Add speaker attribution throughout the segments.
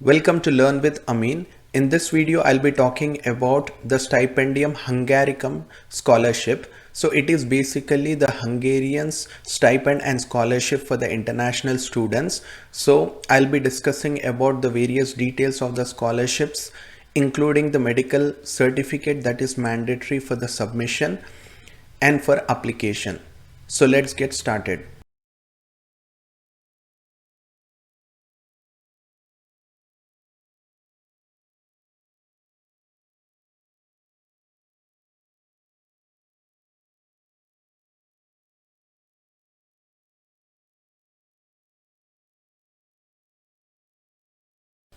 Speaker 1: Welcome to Learn with Amine. In this video, I'll be talking about the Stipendium Hungaricum Scholarship. So it is basically the Hungarians stipend and scholarship for the international students. So I'll be discussing about the various details of the scholarships, including the medical certificate that is mandatory for the submission and for application. So let's get started.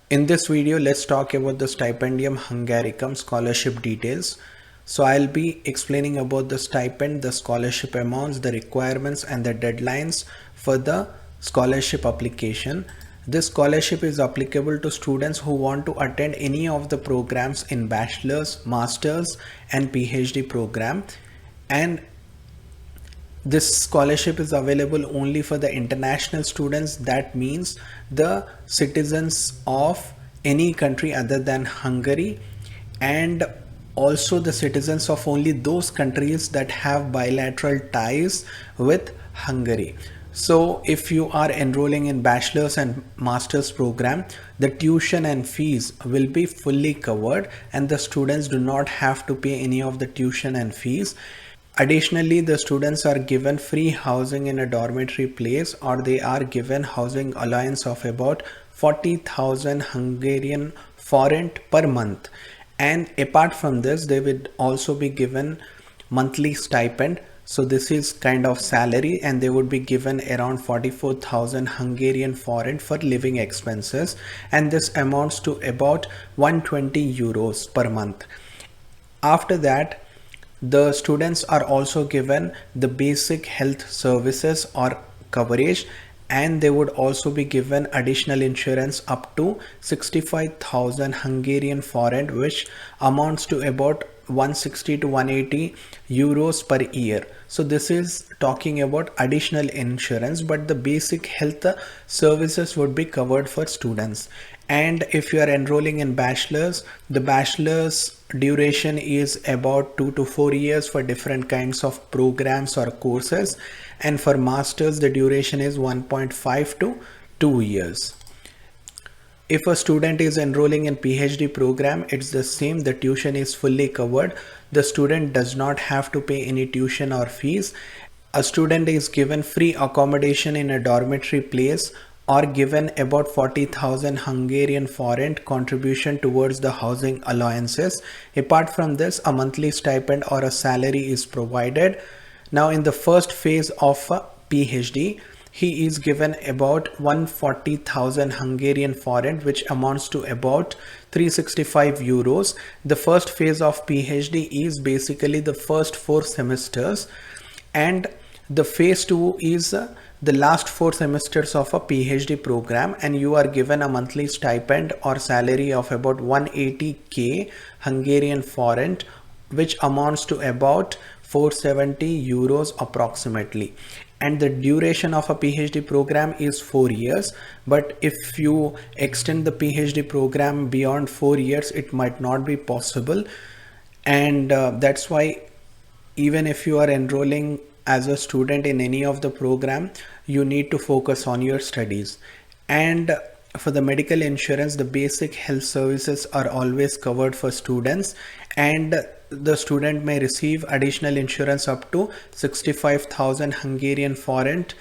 Speaker 1: In this video, let's talk about the Stipendium Hungaricum Scholarship details. So I'll be explaining about the stipend, the scholarship amounts, the requirements and the deadlines for the scholarship application. This scholarship is applicable to students who want to attend any of the programs in bachelor's, master's and PhD program, and this scholarship is available only for the international students. That means the citizens of any country other than Hungary, and also the citizens of only those countries that have bilateral ties with Hungary. So if you are enrolling in bachelor's and master's program, the tuition and fees will be fully covered and the students do not have to pay any of the tuition and fees. Additionally, the students are given free housing in a dormitory place, or they are given housing allowance of about 40,000 Hungarian forint per month. And apart from this, they would also be given monthly stipend. So this is kind of salary, and they would be given around 44,000 Hungarian forint for living expenses, and this amounts to about 120 euros per month. After that, the students are also given the basic health services or coverage, and they would also be given additional insurance up to 65,000 Hungarian forint, which amounts to about 160 to 180 euros per year. So this is talking about additional insurance, but the basic health services would be covered for students. And if you are enrolling in bachelor's, the bachelor's duration is about 2 to 4 years for different kinds of programs or courses, and for masters the duration is 1.5 to 2 years. If a student is enrolling in PhD program, it's the same. The tuition is fully covered. The student does not have to pay any tuition or fees. A student is given free accommodation in a dormitory place, or given about 40,000 Hungarian forint contribution towards the housing allowances. Apart from this, a monthly stipend or a salary is provided. Now in the first phase of a PhD, he is given about 140,000 Hungarian forint, which amounts to about 365 euros. The first phase of PhD is basically the first 4 semesters, and the phase 2 is the last 4 semesters of a PhD program, and you are given a monthly stipend or salary of about 180k Hungarian forint, which amounts to about 470 euros approximately. And the duration of a PhD program is 4 years, but if you extend the PhD program beyond 4 years, it might not be possible. And that's why even if you are enrolling as a student in any of the program, you need to focus on your studies. And for the medical insurance, the basic health services are always covered for students, and the student may receive additional insurance up to 65,000 Hungarian forint,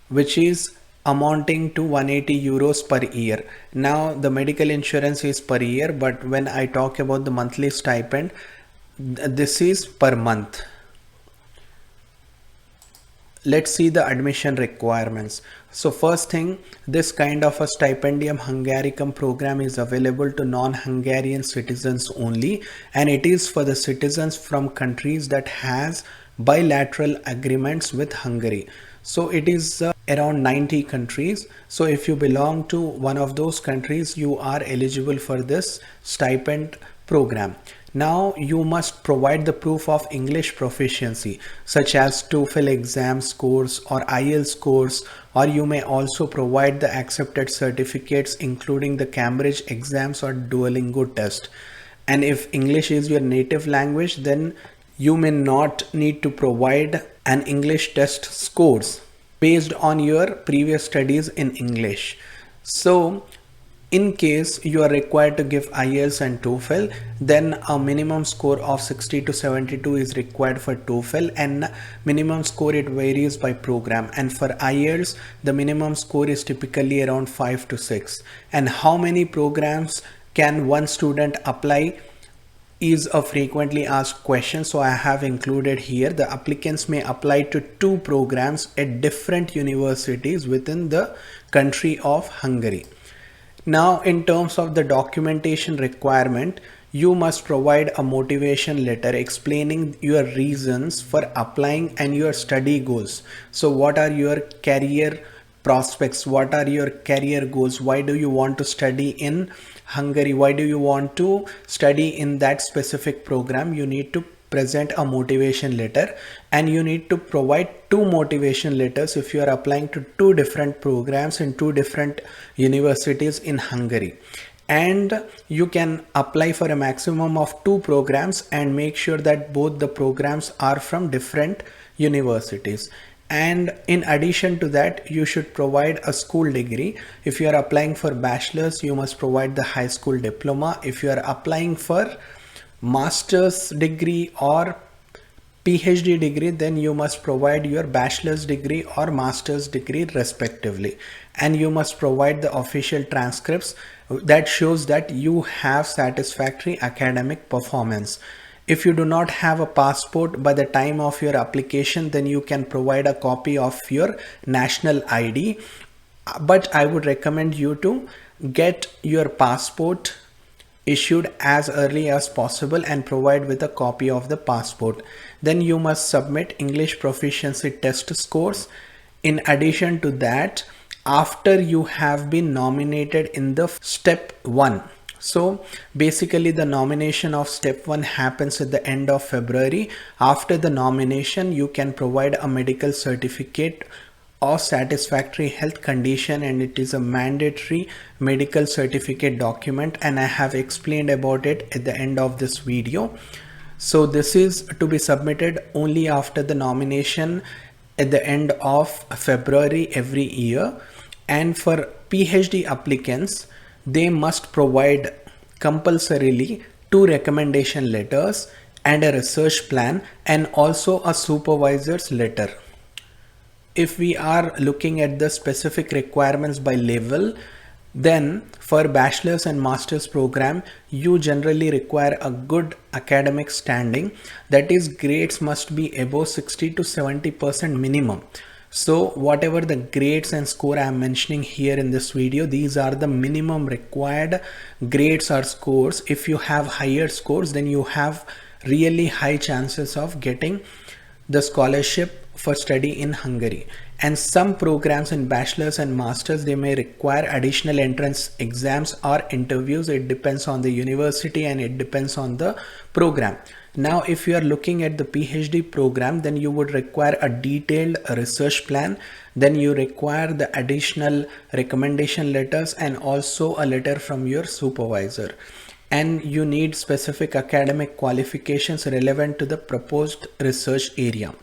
Speaker 1: which is amounting to 180 euros per year. Now the medical insurance is per year, but when I talk about the monthly stipend, this is per month. Let's see the admission requirements. So first thing, this kind of a Stipendium Hungaricum program is available to non-Hungarian citizens only, and it is for the citizens from countries that has bilateral agreements with Hungary. So it is around 90 countries. So if you belong to one of those countries, you are eligible for this stipend program. Now you must provide the proof of English proficiency such as TOEFL exam scores or IELTS scores, or you may also provide the accepted certificates including the Cambridge exams or Duolingo test. And if English is your native language, then you may not need to provide an English test scores based on your previous studies in English. So in case you are required to give IELTS and TOEFL, then a minimum score of 60 to 72 is required for TOEFL, and minimum score it varies by program. And for IELTS, the minimum score is typically around 5 to 6. And how many programs can one student apply is a frequently asked question. So I have included here the applicants may apply to 2 programs at different universities within the country of Hungary. Now, in terms of the documentation requirement, you must provide a motivation letter explaining your reasons for applying and your study goals. So what are your career prospects? What are your career goals? Why do you want to study in Hungary? Why do you want to study in that specific program? You need to present a motivation letter, and you need to provide 2 motivation letters if you are applying to 2 different programs in 2 different universities in Hungary. And you can apply for a maximum of 2 programs and make sure that both the programs are from different universities. And in addition to that, you should provide a school degree. If you are applying for bachelor's, you must provide the high school diploma. If you are applying for master's degree or PhD degree, then you must provide your bachelor's degree or master's degree respectively. And you must provide the official transcripts that shows that you have satisfactory academic performance. If you do not have a passport by the time of your application, then you can provide a copy of your national ID. But I would recommend you to get your passport issued as early as possible and provide with a copy of the passport. Then you must submit English proficiency test scores. In addition to that, after you have been nominated in the step 1. So basically the nomination of step 1 happens at the end of February. After the nomination, you can provide a medical certificate or satisfactory health condition, and it is a mandatory medical certificate document, and I have explained about it at the end of this video. So this is to be submitted only after the nomination at the end of February every year. And for PhD applicants, they must provide compulsorily 2 recommendation letters and a research plan, and also a supervisor's letter. If we are looking at the specific requirements by level, then for bachelor's and master's program, you generally require a good academic standing. That is, grades must be above 60 to 70% minimum. So whatever the grades and score I am mentioning here in this video, these are the minimum required grades or scores. If you have higher scores, then you have really high chances of getting the scholarship for study in Hungary. And some programs in bachelor's and master's, they may require additional entrance exams or interviews. It depends on the university and it depends on the program. Now, if you are looking at the PhD program, then you would require a detailed research plan. Then you require the additional recommendation letters and also a letter from your supervisor. And you need specific academic qualifications relevant to the proposed research area.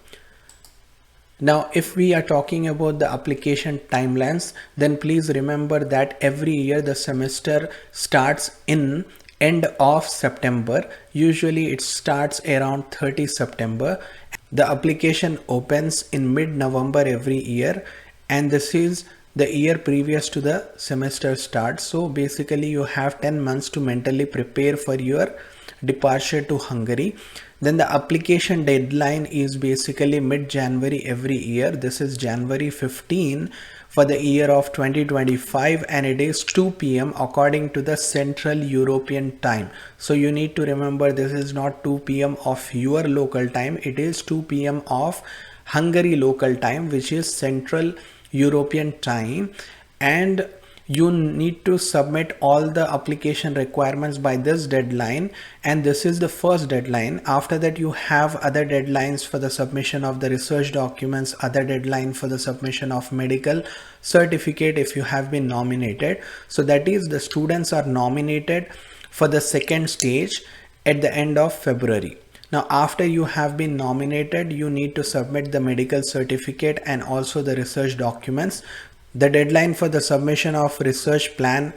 Speaker 1: Now, if we are talking about the application timelines, then please remember that every year the semester starts in end of September. Usually it starts around 30 September. The application opens in mid-November every year, and this is the year previous to the semester start. So basically you have 10 months to mentally prepare for your departure to Hungary. Then the application deadline is basically mid-January every year. This is January 15 for the year of 2025, and it is 2 p.m. according to the Central European time. So you need to remember, this is not 2 p.m. of your local time. It is 2 p.m. of Hungary local time, which is Central European time. And You need to submit all the application requirements by this deadline, and this is the first deadline. After that, you have other deadlines for the submission of the research documents, other deadline for the submission of medical certificate if you have been nominated. So that is, the students are nominated for the second stage at the end of February. Now, after you have been nominated, you need to submit the medical certificate and also the research documents. The deadline for the submission of research plan,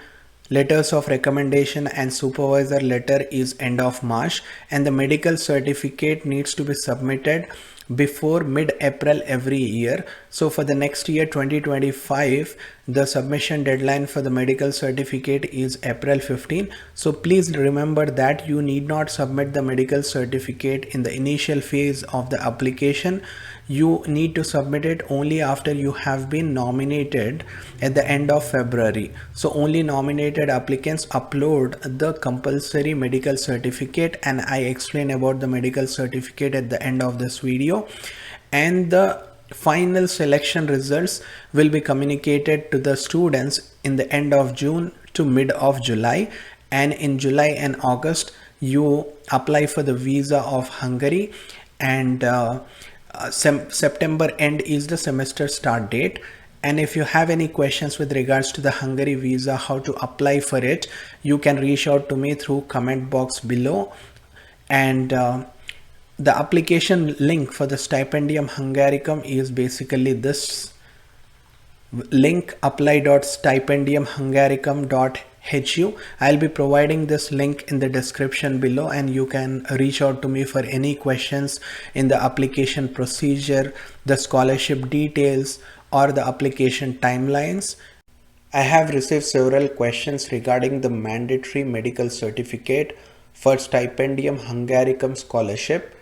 Speaker 1: letters of recommendation and supervisor letter is end of March, and the medical certificate needs to be submitted before mid-April every year. So for the next year 2025, the submission deadline for the medical certificate is April 15. So please remember that you need not submit the medical certificate in the initial phase of the application. You need to submit it only after you have been nominated at the end of February. So only nominated applicants upload the compulsory medical certificate, and I explain about the medical certificate at the end of this video. And the final selection results will be communicated to the students in the end of June to mid of July, and in July and August you apply for the visa of Hungary, and September end is the semester start date. And if you have any questions with regards to the Hungary visa, how to apply for it, you can reach out to me through comment box below. And the application link for the Stipendium Hungaricum is basically this link, apply.stipendiumhungaricum.hu. I'll be providing this link in the description below, and you can reach out to me for any questions in the application procedure, the scholarship details, or the application timelines. I have received several questions regarding the mandatory medical certificate for Stipendium Hungaricum Scholarship.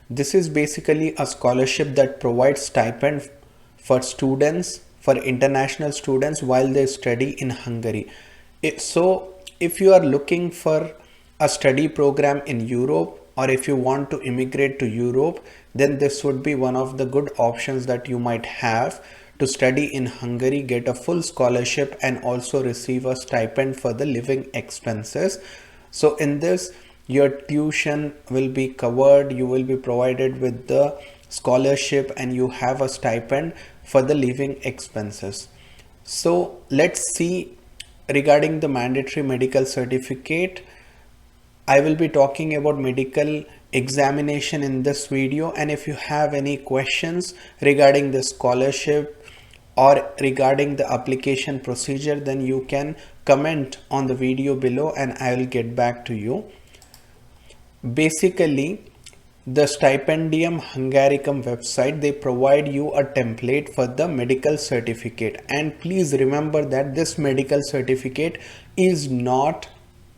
Speaker 1: This is basically a scholarship that provides stipend for students, for international students, while they study in Hungary. So if you are looking for a study program in Europe, or if you want to immigrate to Europe, then this would be one of the good options that you might have to study in Hungary, get a full scholarship, and also receive a stipend for the living expenses. So in this, your tuition will be covered, you will be provided with the scholarship, and you have a stipend for the living expenses. So let's see regarding the mandatory medical certificate. I will be talking about medical examination in this video, and if you have any questions regarding the scholarship or regarding the application procedure, then you can comment on the video below and I will get back to you. Basically, the Stipendium Hungaricum website, they provide you a template for the medical certificate, and please remember that this medical certificate is not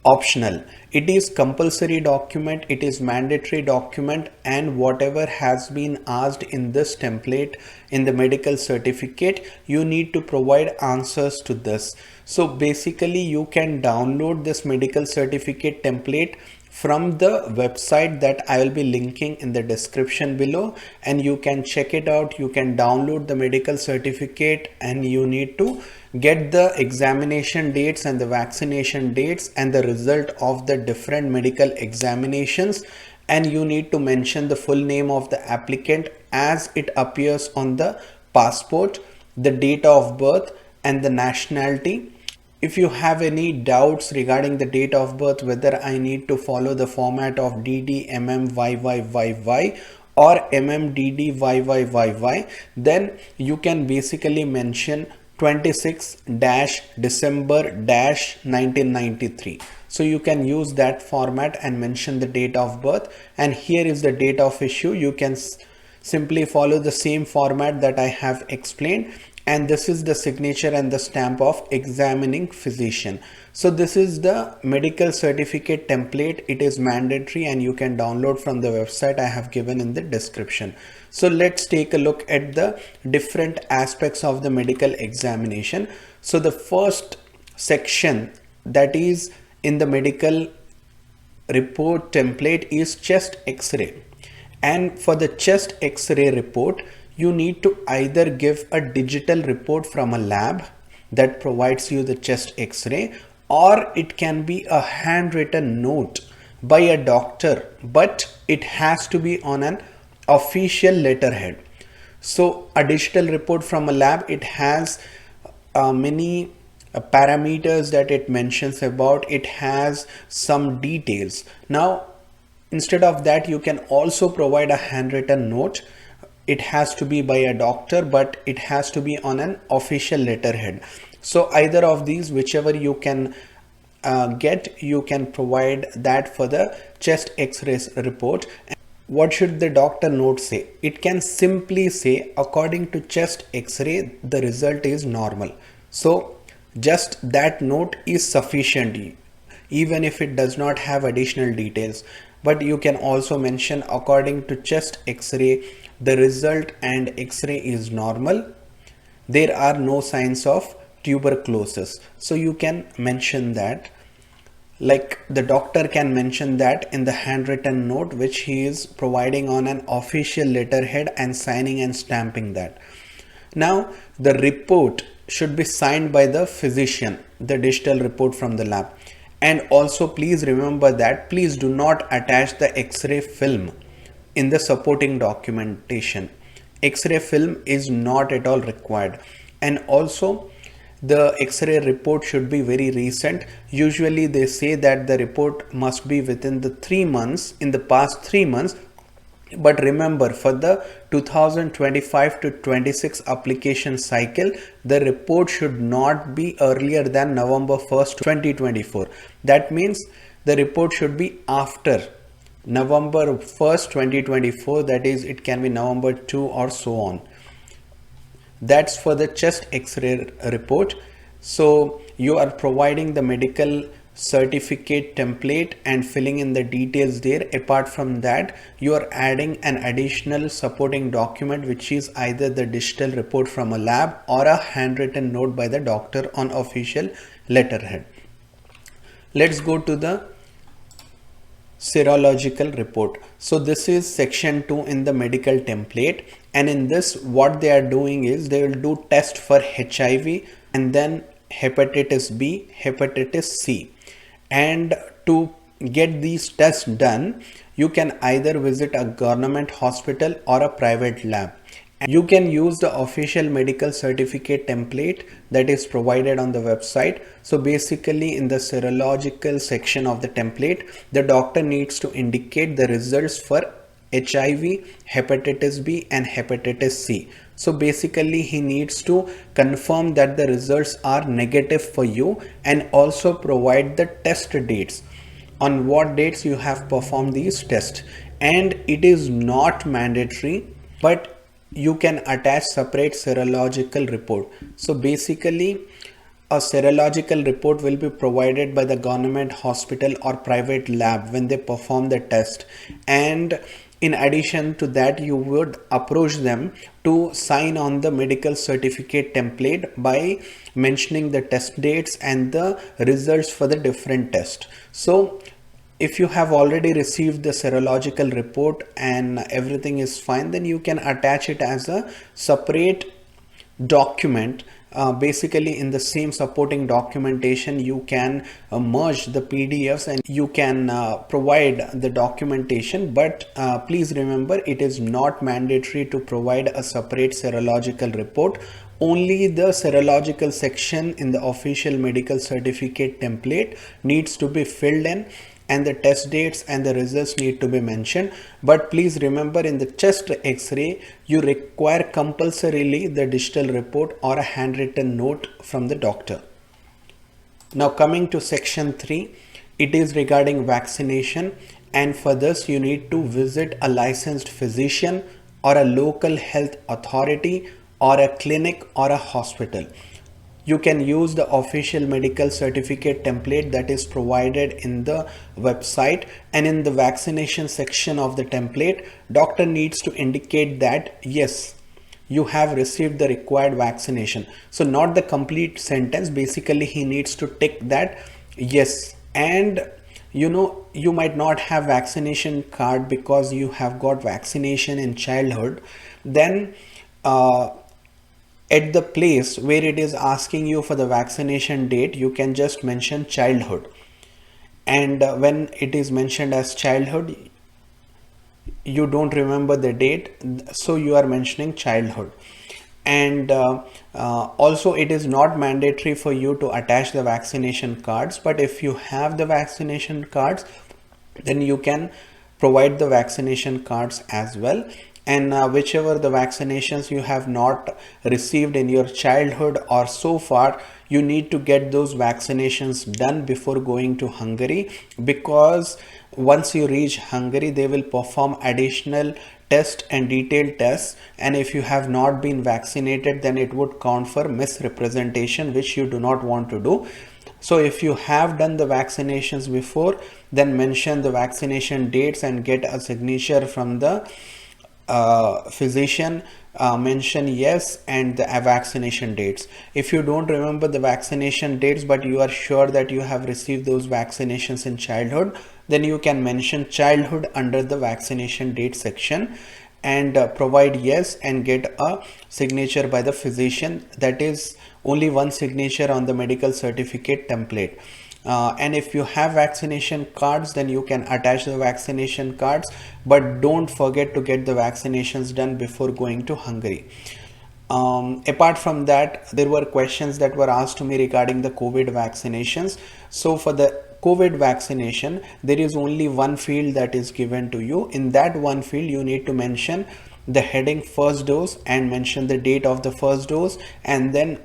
Speaker 1: optional. It is compulsory document, it is mandatory document, and whatever has been asked in this template in the medical certificate, you need to provide answers to this. So basically you can download this medical certificate template from the website that I will be linking in the description below, and you can check it out. You can download the medical certificate, and you need to get the examination dates and the vaccination dates and the result of the different medical examinations, and you need to mention the full name of the applicant as it appears on the passport, the date of birth and the nationality. If you have any doubts regarding the date of birth, whether I need to follow the format of DD MMYYYY or MMDDYYYY, then you can basically mention 26-December-1993. So you can use that format and mention the date of birth, and here is the date of issue. You can simply follow the same format that I have explained, and this is the signature and the stamp of examining physician. So this is the medical certificate template. It is mandatory and you can download from the website I have given in the description. So let's take a look at the different aspects of the medical examination. So the first section that is in the medical report template is chest x-ray. And for the chest x-ray report, you need to either give a digital report from a lab, that provides you the chest x-ray, or it can be a handwritten note by a doctor, but it has to be on an official letterhead. So a digital report from a lab, it has many parameters that it mentions about. It has some details. Now instead of that, you can also provide a handwritten note. It has to be by a doctor, but it has to be on an official letterhead. So either of these, whichever you can get, you can provide that for the chest x-rays report. What should the doctor note say? It can simply say, according to chest x-ray, the result is normal. So just that note is sufficient, even if it does not have additional details. But you can also mention, according to chest x-ray, the result and x-ray is normal. There are no signs of tuberculosis. So you can mention that. Like the doctor can mention that in the handwritten note which he is providing on an official letterhead and signing and stamping that. Now the report should be signed by the physician, the digital report from the lab. And also please remember that please do not attach the x-ray film in the supporting documentation. X-ray film is not at all required. And also the x-ray report should be very recent. Usually they say that the report must be within the 3 months, in the past 3 months. But remember, for the 2025 to 26 application cycle, the report should not be earlier than November 1st, 2024. That means the report should be after November 1st, 2024. That is, it can be November 2 or so on. That's for the chest x-ray report. So you are providing the medical certificate template and filling in the details there. Apart from that, you are adding an additional supporting document, which is either the digital report from a lab or a handwritten note by the doctor on official letterhead. Let's go to the serological report. So this is section 2 in the medical template, and in this what they are doing is they will do test for HIV and then hepatitis B, hepatitis C. And to get these tests done, you can either visit a government hospital or a private lab. You can use the official medical certificate template that is provided on the website. So basically in the serological section of the template, the doctor needs to indicate the results for HIV, hepatitis B and hepatitis C. So basically he needs to confirm that the results are negative for you and also provide the test dates, on what dates you have performed these tests. And it is not mandatory, but you can attach separate serological report. So basically a serological report will be provided by the government hospital or private lab when they perform the test. And in addition to that, you would approach them to sign on the medical certificate template by mentioning the test dates and the results for the different tests. So if you have already received the serological report and everything is fine, then you can attach it as a separate document. Basically in the same supporting documentation, you can merge the PDFs and you can provide the documentation. But please remember, it is not mandatory to provide a separate serological report. Only the serological section in the official medical certificate template needs to be filled in, and the test dates and the results need to be mentioned. But please remember, in the chest x-ray, you require compulsorily the digital report or a handwritten note from the doctor. Now coming to section 3, it is regarding vaccination, and for this you need to visit a licensed physician or a local health authority or a clinic or a hospital. You can use the official medical certificate template that is provided in the website, and in the vaccination section of the template, doctor needs to indicate that yes, you have received the required vaccination. So not the complete sentence, basically he needs to tick that yes. And you might not have vaccination card because you have got vaccination in childhood, then at the place where it is asking you for the vaccination date, you can just mention childhood. And when it is mentioned as childhood, you don't remember the date, so you are mentioning childhood. And also it is not mandatory for you to attach the vaccination cards, but if you have the vaccination cards, then you can provide the vaccination cards as well. And whichever the vaccinations you have not received in your childhood or so far, you need to get those vaccinations done before going to Hungary, because once you reach Hungary, they will perform additional test and detailed tests, and if you have not been vaccinated, then it would count for misrepresentation, which you do not want to do. So if you have done the vaccinations before, then mention the vaccination dates and get a signature from the physician. Mention yes and the vaccination dates. If you don't remember the vaccination dates, but you are sure that you have received those vaccinations in childhood, then you can mention childhood under the vaccination date section and provide yes and get a signature by the physician. That is only one signature on the medical certificate template. And if you have vaccination cards, then you can attach the vaccination cards, but don't forget to get the vaccinations done before going to Hungary. Apart from that, there were questions that were asked to me regarding the COVID vaccinations. So for the COVID vaccination, there is only one field that is given to you. In that one field, you need to mention the heading first dose and mention the date of the first dose, and then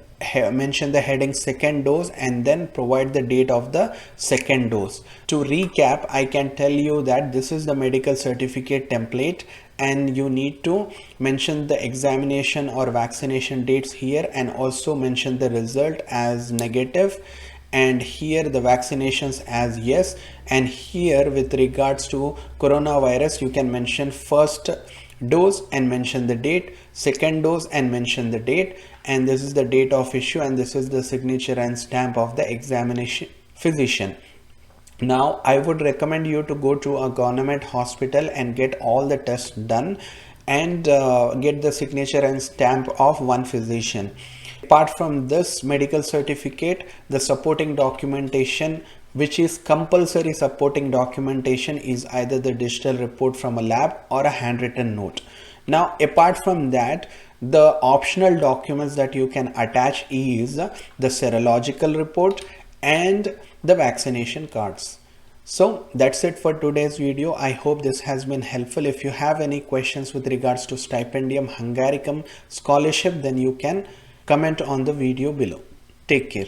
Speaker 1: mention the heading second dose and then provide the date of the second dose. To recap, I can tell you that this is the medical certificate template, and you need to mention the examination or vaccination dates here, and also mention the result as negative, and here the vaccinations as yes. And here with regards to coronavirus, you can mention first dose and mention the date, second dose and mention the date, and this is the date of issue, and this is the signature and stamp of the examination physician. Now I would recommend you to go to a government hospital and get all the tests done, and get the signature and stamp of one physician. Apart from this medical certificate, the supporting documentation, which is compulsory supporting documentation, is either the digital report from a lab or a handwritten note. Now apart from that, the optional documents that you can attach is the serological report and the vaccination cards. So that's it for today's video. I hope this has been helpful. If you have any questions with regards to Stipendium Hungaricum Scholarship, then you can comment on the video below. Take care.